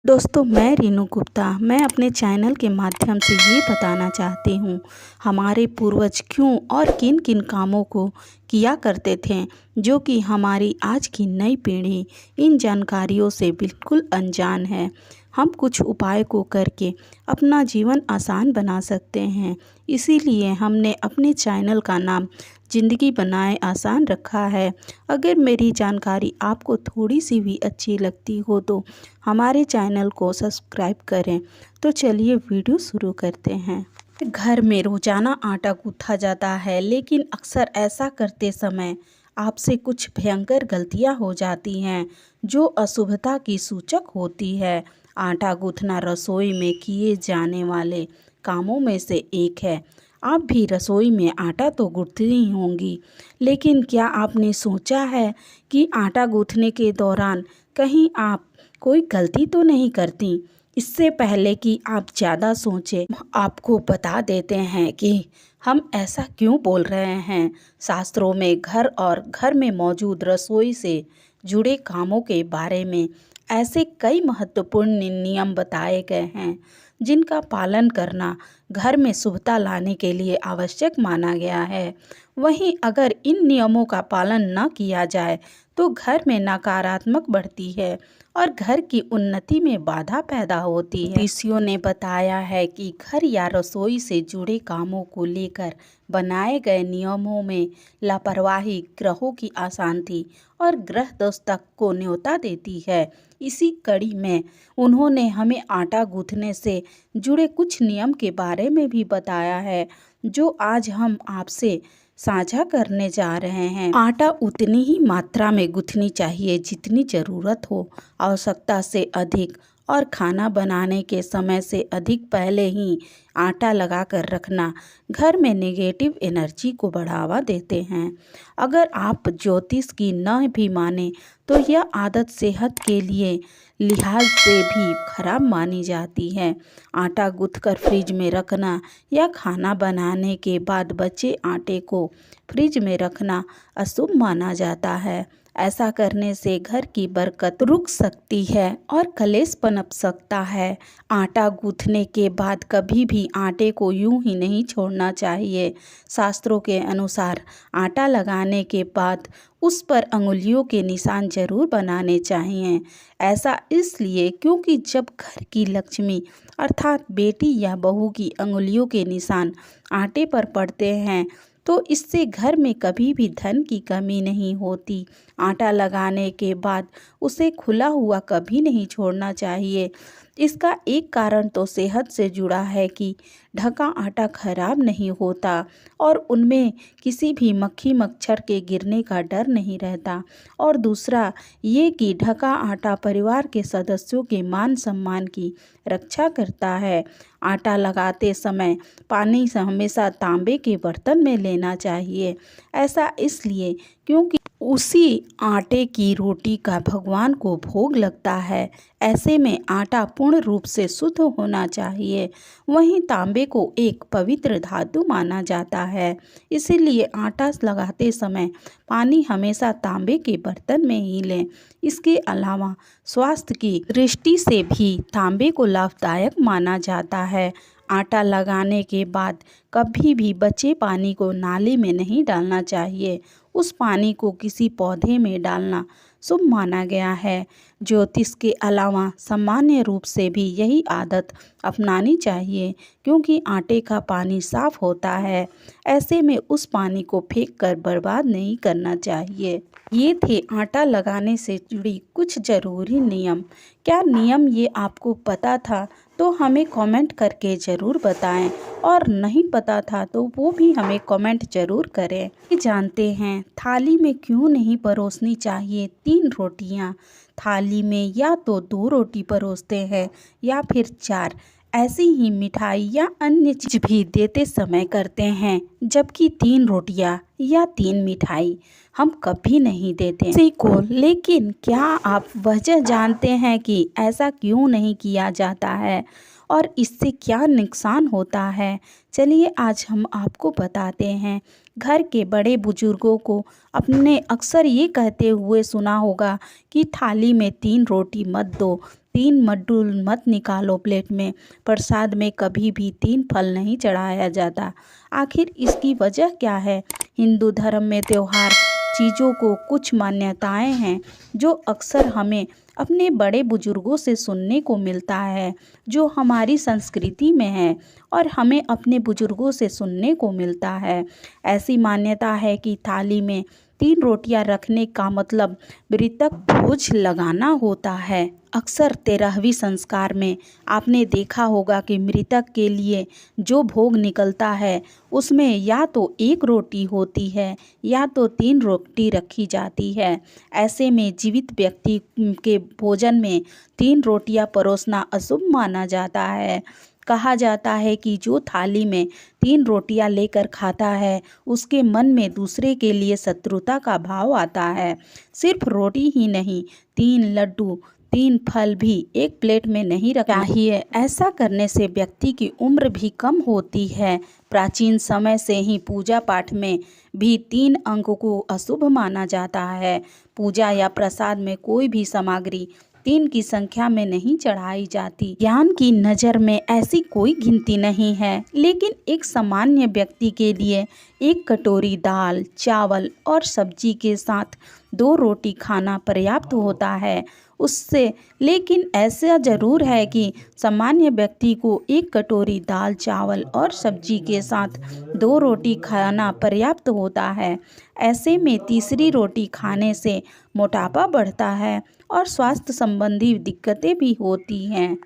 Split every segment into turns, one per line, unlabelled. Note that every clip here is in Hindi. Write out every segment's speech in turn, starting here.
दोस्तों, मैं रीनू गुप्ता। मैं अपने चैनल के माध्यम से ये बताना चाहती हूँ, हमारे पूर्वज क्यों और किन किन कामों को किया करते थे, जो कि हमारी आज की नई पीढ़ी इन जानकारियों से बिल्कुल अनजान है। हम कुछ उपाय को करके अपना जीवन आसान बना सकते हैं। इसीलिए हमने अपने चैनल का नाम ज़िंदगी बनाए आसान रखा है। अगर मेरी जानकारी आपको थोड़ी सी भी अच्छी लगती हो तो हमारे चैनल को सब्सक्राइब करें। तो चलिए वीडियो शुरू करते हैं। घर में रोजाना आटा गूंथा जाता है, लेकिन अक्सर ऐसा करते समय आपसे कुछ भयंकर गलतियां हो जाती हैं, जो अशुभता की सूचक होती है। आटा गूंथना रसोई में किए जाने वाले कामों में से एक है। आप भी रसोई में आटा तो गूंथती ही होंगी, लेकिन क्या आपने सोचा है कि आटा गूंथने के दौरान कहीं आप कोई गलती तो नहीं करती? इससे पहले कि आप ज़्यादा सोचें, आपको बता देते हैं कि हम ऐसा क्यों बोल रहे हैं। शास्त्रों में घर और घर में मौजूद रसोई से जुड़े कामों के बारे में ऐसे कई महत्वपूर्ण नियम बताए गए हैं, जिनका पालन करना घर में शुभता लाने के लिए आवश्यक माना गया है। वहीं अगर इन नियमों का पालन न किया जाए तो घर में नकारात्मक बढ़ती है और घर की उन्नति में बाधा पैदा होती है। ऋषियों ने बताया है कि घर या रसोई से जुड़े कामों को लेकर बनाए गए नियमों में लापरवाही ग्रहों की अशांति और ग्रह दोष तक को न्योता देती है। इसी कड़ी में उन्होंने हमें आटा गूंथने से जुड़े कुछ नियम के बारे में भी बताया है, जो आज हम आपसे साझा करने जा रहे हैं। आटा उतनी ही मात्रा में गूंथनी चाहिए जितनी ज़रूरत हो। आवश्यकता से अधिक और खाना बनाने के समय से अधिक पहले ही आटा लगा कर रखना घर में नेगेटिव एनर्जी को बढ़ावा देते हैं। अगर आप ज्योतिष की न भी माने तो यह आदत सेहत के लिए लिहाज से भी खराब मानी जाती है। आटा गूंथकर फ्रिज में रखना या खाना बनाने के बाद बचे आटे को फ्रिज में रखना अशुभ माना जाता है। ऐसा करने से घर की बरकत रुक सकती है और कलेश पनप सकता है। आटा गूंथने के बाद कभी भी आटे को यूं ही नहीं छोड़ना चाहिए। शास्त्रों के अनुसार आटा लगाने के बाद उस पर अंगुलियों के निशान जरूर बनाने चाहिए। ऐसा इसलिए क्योंकि जब घर की लक्ष्मी अर्थात बेटी या बहू की अंगुलियों के निशान आटे पर पड़ते हैं तो इससे घर में कभी भी धन की कमी नहीं होती। आटा लगाने के बाद उसे खुला हुआ कभी नहीं छोड़ना चाहिए। इसका एक कारण तो सेहत से जुड़ा है कि ढका आटा खराब नहीं होता और उनमें किसी भी मक्खी मच्छर के गिरने का डर नहीं रहता, और दूसरा ये कि ढका आटा परिवार के सदस्यों के मान सम्मान की रक्षा करता है। आटा लगाते समय पानी से हमेशा तांबे के बर्तन में लेना चाहिए। ऐसा इसलिए क्योंकि उसी आटे की रोटी का भगवान को भोग लगता है। ऐसे में आटा पूर्ण रूप से शुद्ध होना चाहिए। वहीं तांबे को एक पवित्र धातु माना जाता है, इसीलिए आटा लगाते समय पानी हमेशा तांबे के बर्तन में ही लें। इसके अलावा स्वास्थ्य की दृष्टि से भी तांबे को लाभदायक माना जाता है। आटा लगाने के बाद कभी भी बचे पानी को नाली में नहीं डालना चाहिए। उस पानी को किसी पौधे में डालना शुभ माना गया है। ज्योतिष के अलावा सामान्य रूप से भी यही आदत अपनानी चाहिए, क्योंकि आटे का पानी साफ होता है। ऐसे में उस पानी को फेंक कर बर्बाद नहीं करना चाहिए। ये थे आटा लगाने से जुड़ी कुछ ज़रूरी नियम। क्या नियम ये आपको पता था? तो हमें कमेंट करके ज़रूर बताएं, और नहीं पता था तो वो भी हमें कमेंट ज़रूर करें। ये जानते हैं थाली में क्यों नहीं परोसनी चाहिए 3 रोटियां? थाली में या तो 2 रोटी परोसते हैं या फिर 4। ऐसी ही मिठाई या अन्य चीज भी देते समय करते हैं, जबकि 3 रोटियां या 3 मिठाई हम कभी नहीं देते किसी को। लेकिन क्या आप वजह जानते हैं कि ऐसा क्यों नहीं किया जाता है और इससे क्या नुकसान होता है? चलिए आज हम आपको बताते हैं। घर के बड़े बुजुर्गों को अपने अक्सर ये कहते हुए सुना होगा कि थाली में 3 रोटी मत दो, 3 मड्डू मत निकालो प्लेट में। प्रसाद में कभी भी 3 फल नहीं चढ़ाया जाता। आखिर इसकी वजह क्या है? हिंदू धर्म में त्योहार चीज़ों को कुछ मान्यताएं हैं जो अक्सर हमें अपने बड़े बुजुर्गों से सुनने को मिलता है, जो हमारी संस्कृति में है और हमें अपने बुजुर्गों से सुनने को मिलता है। ऐसी मान्यता है कि थाली में 3 रोटियां रखने का मतलब मृतक भोज लगाना होता है। अक्सर 13वीं संस्कार में आपने देखा होगा कि मृतक के लिए जो भोग निकलता है उसमें या तो 1 रोटी होती है या तो 3 रोटी रखी जाती है। ऐसे में जीवित व्यक्ति के भोजन में 3 रोटियां परोसना अशुभ माना जाता है। कहा जाता है कि जो थाली में 3 रोटियां लेकर खाता है उसके मन में दूसरे के लिए शत्रुता का भाव आता है। सिर्फ रोटी ही नहीं, 3 लड्डू 3 फल भी एक प्लेट में नहीं रखना चाहिए। ऐसा करने से व्यक्ति की उम्र भी कम होती है। प्राचीन समय से ही पूजा पाठ में भी 3 अंक को अशुभ माना जाता है। पूजा या प्रसाद में कोई भी सामग्री 3 की संख्या में नहीं चढ़ाई जाती। ज्ञान की नज़र में ऐसी कोई गिनती नहीं है, लेकिन एक सामान्य व्यक्ति के लिए 1 कटोरी दाल, चावल और सब्जी के साथ 2 रोटी खाना पर्याप्त होता है। उससे लेकिन ऐसा ज़रूर है कि सामान्य व्यक्ति को 1 कटोरी दाल, चावल और सब्जी के साथ 2 रोटी खाना पर्याप्त होता है। ऐसे में तीसरी रोटी खाने से मोटापा बढ़ता है और स्वास्थ्य संबंधी दिक्कतें भी होती हैं।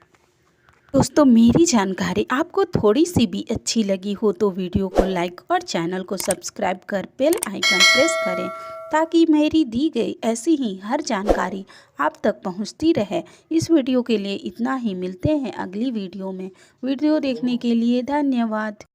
दोस्तों, मेरी जानकारी आपको थोड़ी सी भी अच्छी लगी हो तो वीडियो को लाइक और चैनल को सब्सक्राइब कर बेल आइकन प्रेस करें, ताकि मेरी दी गई ऐसी ही हर जानकारी आप तक पहुंचती रहे। इस वीडियो के लिए इतना ही। मिलते हैं अगली वीडियो में। वीडियो देखने के लिए धन्यवाद।